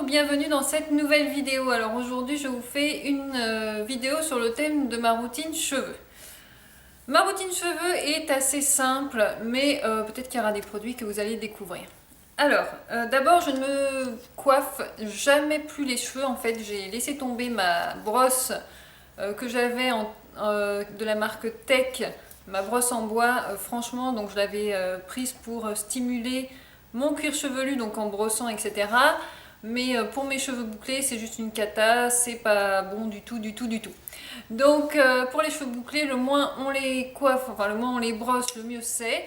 bienvenue dans cette nouvelle vidéo. Alors aujourd'hui je vous fais une vidéo sur le thème de ma routine cheveux. Ma routine cheveux est assez simple, mais peut-être qu'il y aura des produits que vous allez découvrir. Alors, d'abord je ne me coiffe jamais plus les cheveux. En fait, j'ai laissé tomber ma brosse que j'avais de la marque Tech, ma brosse en bois. Franchement, donc je l'avais prise pour stimuler mon cuir chevelu, donc en brossant, etc. Mais pour mes cheveux bouclés, c'est juste une cata, c'est pas bon du tout. Donc pour les cheveux bouclés, le moins on les coiffe, enfin le moins on les brosse, le mieux c'est.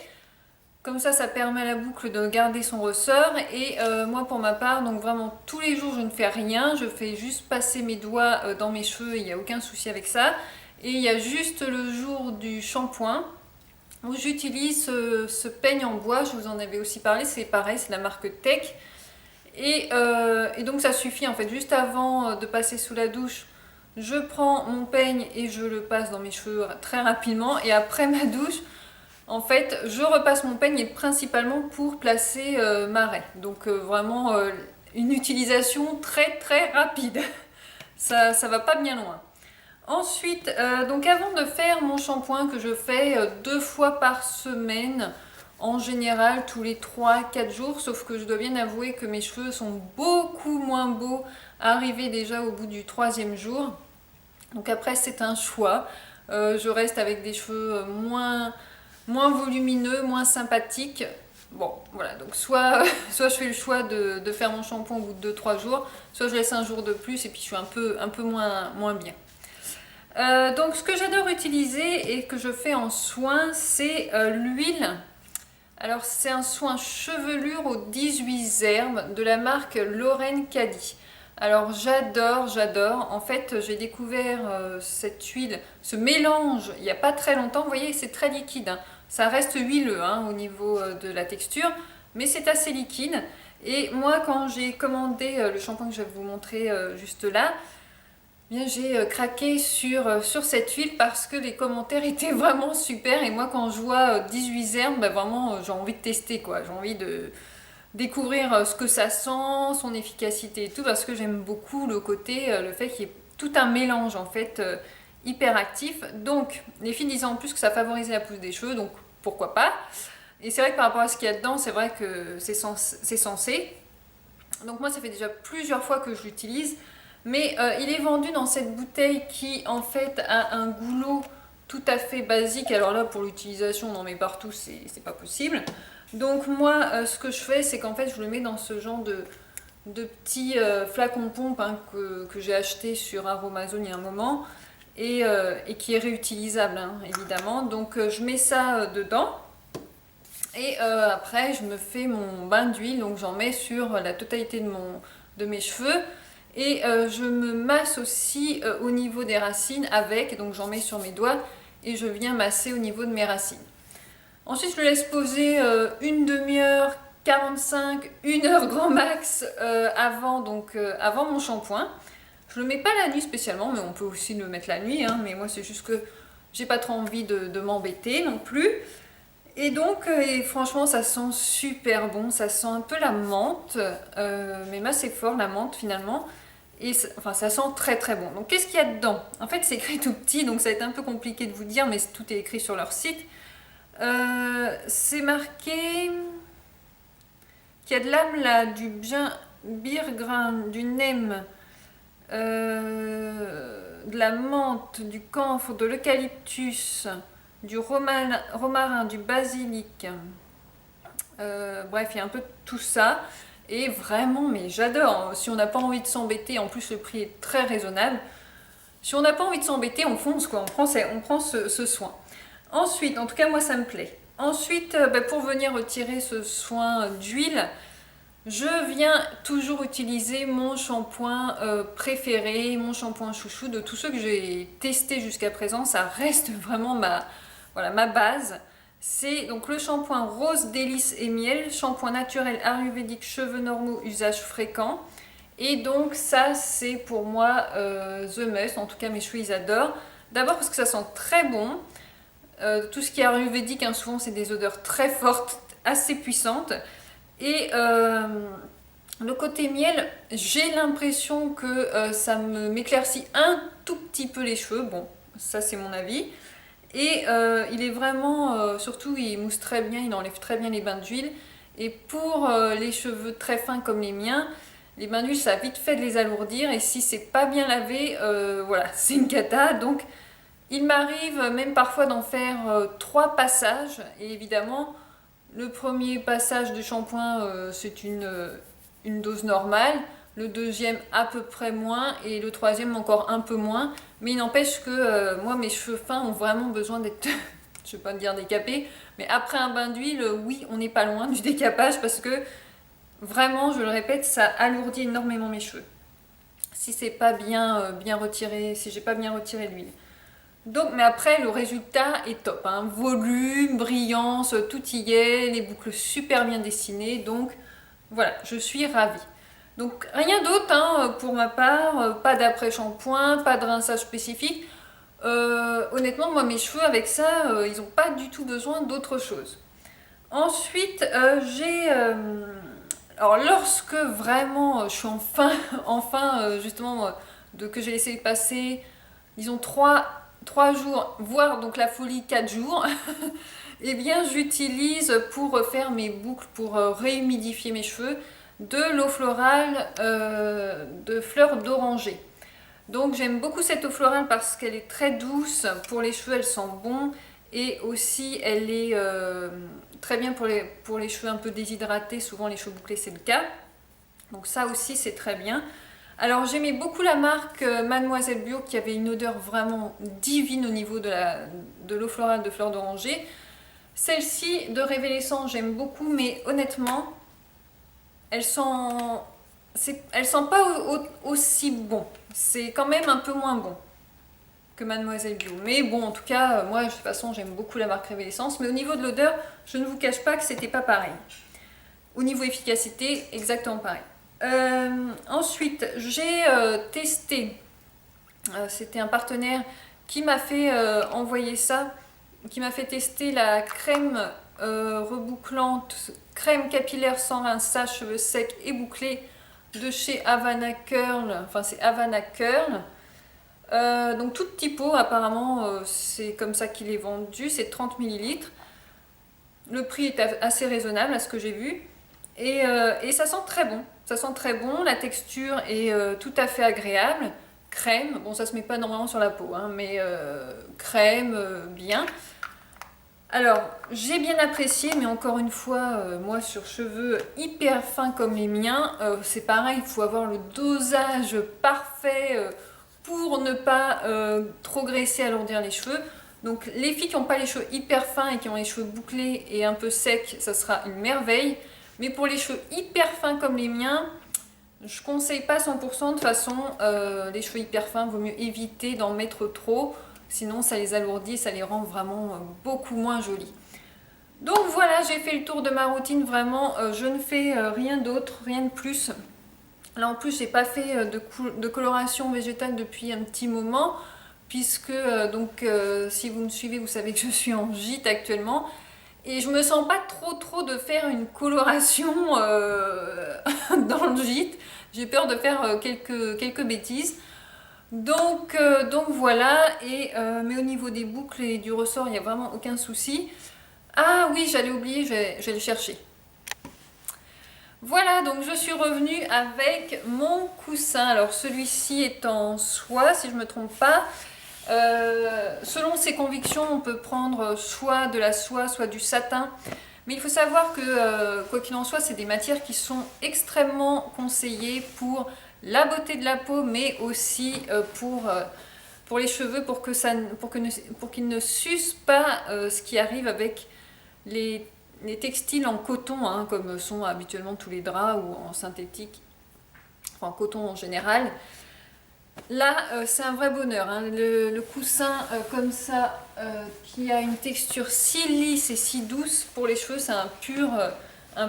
Comme ça permet à la boucle de garder son ressort. Et moi pour ma part, donc vraiment tous les jours je ne fais rien, je fais juste passer mes doigts dans mes cheveux, il n'y a aucun souci avec ça. Et il y a juste le jour du shampoing où j'utilise ce peigne en bois, je vous en avais aussi parlé, c'est pareil, c'est la marque Tech. Et donc ça suffit en fait, juste avant de passer sous la douche, je prends mon peigne et je le passe dans mes cheveux très rapidement. Et après ma douche, en fait, je repasse mon peigne et principalement pour placer ma raie. Donc vraiment une utilisation très rapide. Ça va pas bien loin. Ensuite, donc avant de faire mon shampoing que je fais 2 fois par semaine, en général tous les 3-4 jours, sauf que je dois bien avouer que mes cheveux sont beaucoup moins beaux arrivés déjà au bout du 3e jour. Donc après c'est un choix, je reste avec des cheveux moins volumineux, moins sympathiques. Bon voilà, donc soit je fais le choix de faire mon shampoing au bout de 2-3 jours, soit je laisse un jour de plus et puis je suis un peu moins bien. Donc ce que j'adore utiliser et que je fais en soin, c'est l'huile. Alors c'est un soin chevelure aux 18 herbes de la marque Lorraine Caddy. Alors j'adore. En fait j'ai découvert cette huile, ce mélange il n'y a pas très longtemps. Vous voyez, c'est très liquide, hein. Ça reste huileux au niveau de la texture, mais c'est assez liquide. Et moi quand j'ai commandé le shampoing que je vais vous montrer juste là, bien, j'ai craqué sur cette huile parce que les commentaires étaient vraiment super. Et moi quand je vois 18 herbes, vraiment j'ai envie de tester quoi. J'ai envie de découvrir ce que ça sent, son efficacité et tout, parce que j'aime beaucoup le côté, le fait qu'il y ait tout un mélange en fait hyper actif. Donc les filles disaient en plus que ça favorisait la pousse des cheveux, donc pourquoi pas. Et c'est vrai que par rapport à ce qu'il y a dedans, c'est vrai que c'est censé. Donc moi ça fait déjà plusieurs fois que je l'utilise. Mais il est vendu dans cette bouteille qui en fait a un goulot tout à fait basique. Alors là pour l'utilisation on en met partout, c'est pas possible. Donc moi ce que je fais c'est qu'en fait je le mets dans ce genre de petits flacons pompe que j'ai acheté sur Aromazone il y a un moment. Et qui est réutilisable évidemment. Donc je mets ça dedans. Et après je me fais mon bain d'huile, donc j'en mets sur la totalité de mes cheveux. Et je me masse aussi au niveau des racines avec, donc j'en mets sur mes doigts et je viens masser au niveau de mes racines. Ensuite je le laisse poser une demi-heure, 45, 1 heure grand max avant mon shampoing. Je le mets pas la nuit spécialement, mais on peut aussi le mettre la nuit, mais moi c'est juste que j'ai pas trop envie de m'embêter non plus. Et donc, franchement, ça sent super bon, ça sent un peu la menthe, mais assez fort la menthe finalement. Et enfin, ça sent très bon. Donc, qu'est-ce qu'il y a dedans? En fait, c'est écrit tout petit, donc ça va être un peu compliqué de vous dire, mais tout est écrit sur leur site. C'est marqué qu'il y a de l'amla, du bien birgrain, du nem, de la menthe, du camphre, de l'eucalyptus, du romarin, du basilic. Bref, il y a un peu tout ça. Et vraiment, mais j'adore. Si on n'a pas envie de s'embêter, en plus le prix est très raisonnable. Si on n'a pas envie de s'embêter, on fonce quoi. On prend ce soin. Ensuite, en tout cas moi ça me plaît. Ensuite, pour venir retirer ce soin d'huile, je viens toujours utiliser mon shampoing préféré, mon shampoing chouchou de tous ceux que j'ai testés jusqu'à présent. Ça reste vraiment ma base. C'est donc le shampoing Rose Délice et Miel, shampoing naturel ayurvédique, cheveux normaux, usage fréquent. Et donc ça c'est pour moi the must, en tout cas mes cheveux ils adorent. D'abord parce que ça sent très bon. Tout ce qui est ayurvédique, souvent c'est des odeurs très fortes, assez puissantes. Et Le côté miel, j'ai l'impression que ça m'éclaircit un tout petit peu les cheveux. Bon, ça c'est mon avis. Et il est vraiment, surtout il mousse très bien, il enlève très bien les bains d'huile. Et pour les cheveux très fins comme les miens, les bains d'huile ça a vite fait de les alourdir. Et si c'est pas bien lavé, voilà, c'est une cata. Donc il m'arrive même parfois d'en faire 3 passages. Et évidemment, le premier passage de shampoing, c'est une dose normale. Le deuxième, à peu près moins. Et le troisième, encore un peu moins. Mais il n'empêche que moi, mes cheveux fins ont vraiment besoin d'être, je ne vais pas dire décapés. Mais après un bain d'huile, oui, on n'est pas loin du décapage. Parce que vraiment, je le répète, ça alourdit énormément mes cheveux. Si c'est pas bien retiré, si j'ai pas bien retiré l'huile. Donc, mais après, le résultat est top, hein. Volume, brillance, tout y est, les boucles super bien dessinées. Donc, voilà, je suis ravie. Donc, rien d'autre hein, pour ma part, pas d'après-shampoing, pas de rinçage spécifique. Honnêtement, moi, mes cheveux avec ça, ils n'ont pas du tout besoin d'autre chose. Ensuite, alors, lorsque vraiment je suis enfin justement, que j'ai laissé passer, disons 3 jours, voire donc la folie 4 jours, et bien j'utilise pour faire mes boucles, pour réhumidifier mes cheveux, de l'eau florale de fleurs d'oranger. Donc j'aime beaucoup cette eau florale parce qu'elle est très douce, pour les cheveux elle sent bon, et aussi elle est très bien pour les cheveux un peu déshydratés, souvent les cheveux bouclés c'est le cas. Donc ça aussi c'est très bien. Alors j'aimais beaucoup la marque Mademoiselle Bio qui avait une odeur vraiment divine au niveau de l'eau florale de fleurs d'oranger. Celle-ci de Révélessant j'aime beaucoup, mais honnêtement elles sont, elles sentent pas aussi bon. C'est quand même un peu moins bon que Mademoiselle Bio. Mais bon, en tout cas, moi de toute façon j'aime beaucoup la marque Révélessence. Mais au niveau de l'odeur, je ne vous cache pas que c'était pas pareil. Au niveau efficacité, exactement pareil. Ensuite, j'ai testé, c'était un partenaire qui m'a fait envoyer ça, qui m'a fait tester la crème rebouclante, crème capillaire sans rinçage, cheveux secs et bouclés de chez Havana Curl, enfin c'est Havana Curl. Donc toute typo, apparemment c'est comme ça qu'il est vendu, c'est 30 ml. Le prix est assez raisonnable à ce que j'ai vu. Et ça sent très bon. Ça sent très bon, la texture est tout à fait agréable. Crème, bon ça se met pas normalement sur la peau, hein, mais crème, bien. Alors, j'ai bien apprécié, mais encore une fois, moi sur cheveux hyper fins comme les miens, c'est pareil, il faut avoir le dosage parfait pour ne pas trop graisser, alourdir les cheveux. Donc les filles qui n'ont pas les cheveux hyper fins et qui ont les cheveux bouclés et un peu secs, ça sera une merveille. Mais pour les cheveux hyper fins comme les miens, je conseille pas 100%. De toute façon, les cheveux hyper fins, vaut mieux éviter d'en mettre trop. Sinon, ça les alourdit, ça les rend vraiment beaucoup moins jolis. Donc voilà, j'ai fait le tour de ma routine. Vraiment, je ne fais rien d'autre, rien de plus. Là en plus, j'ai pas fait de coloration végétale depuis un petit moment. Puisque, si vous me suivez, vous savez que je suis en gîte actuellement. Et je me sens pas trop de faire une coloration dans le gîte. J'ai peur de faire quelques bêtises. Donc voilà. Mais au niveau des boucles et du ressort, il n'y a vraiment aucun souci. Ah oui, j'allais oublier, je vais le chercher. Voilà, donc je suis revenue avec mon coussin. Alors celui-ci est en soie, si je ne me trompe pas. Selon ses convictions, on peut prendre soit de la soie, soit du satin. Mais il faut savoir que, quoi qu'il en soit, c'est des matières qui sont extrêmement conseillées pour la beauté de la peau, mais aussi pour les cheveux, pour qu'ils ne s'usent pas ce qui arrive avec les textiles en coton, hein, comme sont habituellement tous les draps ou en synthétique, enfin en coton en général. Là, c'est un vrai bonheur, hein. Le coussin comme ça, qui a une texture si lisse et si douce pour les cheveux, c'est un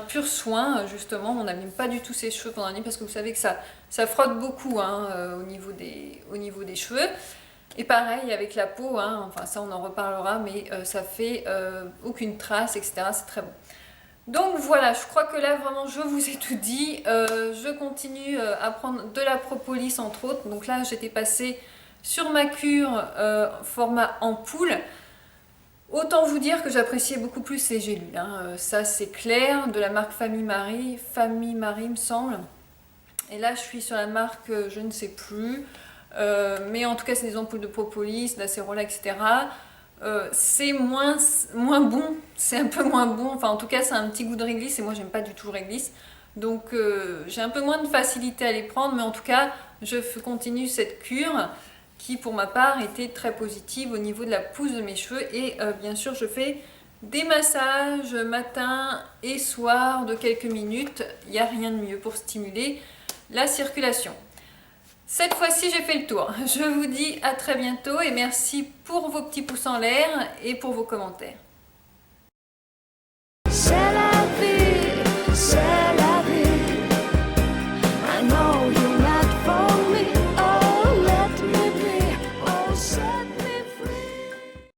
pur soin, justement. On n'abîme pas du tout ses cheveux pendant la nuit parce que vous savez que ça frotte beaucoup hein, au niveau des cheveux. Et pareil avec la peau, hein, enfin ça on en reparlera, mais ça fait aucune trace, etc. C'est très bon. Donc voilà, je crois que là vraiment je vous ai tout dit. Je continue à prendre de la propolis entre autres. Donc là j'étais passée sur ma cure format ampoule. Autant vous dire que j'appréciais beaucoup plus les gélules, hein. Ça c'est clair, de la marque Famille Marie me semble. Et là je suis sur la marque je ne sais plus. Mais en tout cas c'est des ampoules de propolis, d'acérola, etc. C'est moins bon, c'est un peu moins bon, enfin en tout cas c'est un petit goût de réglisse et moi j'aime pas du tout le réglisse. Donc j'ai un peu moins de facilité à les prendre, mais en tout cas je continue cette cure qui pour ma part était très positive au niveau de la pousse de mes cheveux. Et bien sûr je fais des massages matin et soir de quelques minutes, il n'y a rien de mieux pour stimuler la circulation. Cette fois-ci, j'ai fait le tour. Je vous dis à très bientôt et merci pour vos petits pouces en l'air et pour vos commentaires.